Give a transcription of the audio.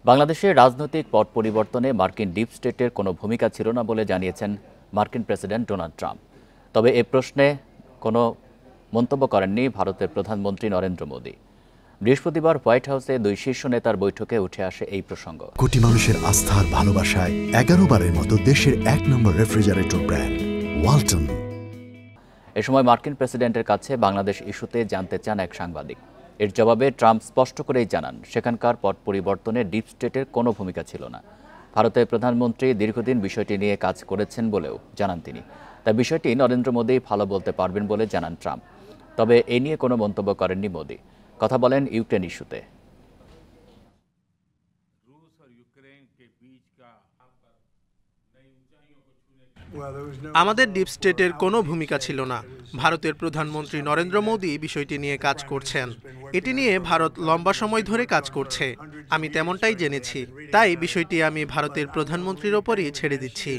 বাংলাদেশের রাজনৈতিক পট পরিবর্তনে মার্কিন ডিপ স্টেটের কোনো ভূমিকা ছিল না বলে জানিয়েছেন মার্কিন প্রেসিডেন্ট ডোনাল্ড ট্রাম্প। তবে এ প্রশ্নে কোনো মন্তব্য করেননি ভারতের প্রধানমন্ত্রী নরেন্দ্র মোদি। বৃহস্পতিবার হোয়াইট হাউসে দুই শীর্ষ নেতার বৈঠকে উঠে আসে এই প্রসঙ্গ। কোটি মানুষের আস্থার ভালোবাসায় 11 বারের মতো দেশের 1 নম্বর রেফ্রিজারেটর ব্র্যান্ড ওয়ালটন। এ সময় মার্কিন প্রেসিডেন্টের কাছে বাংলাদেশ ইস্যুতে জানতে চান এক সাংবাদিক। এর জবাবে ট্রাম্প স্পষ্ট করেই জানান, সেখানকার পট পরিবর্তনে ডিপ স্টেটের কোনো ভূমিকা ছিল না। ভারতের প্রধানমন্ত্রী দীর্ঘদিন বিষয়টি নিয়ে কাজ করেছেন বলেও জানান তিনি। তাই বিষয়টি নরেন্দ্র মোদি ভালো বলতে পারবেন বলে জানান ট্রাম্প। তবে এ নিয়ে কোনো মন্তব্য করেননি মোদি। কথা বলেন ইউক্রেন ইস্যুতে। আমাদের ডিপ স্টেটের কোনো ভূমিকা ছিল না। ভারতের প্রধানমন্ত্রী নরেন্দ্র মোদি বিষয়টি নিয়ে কাজ করছেন। এটি নিয়ে ভারত লম্বা সময় ধরে কাজ করছে। আমি তেমনটাই জেনেছি, তাই বিষয়টি আমি ভারতের প্রধানমন্ত্রীর ওপরই ছেড়ে দিচ্ছি।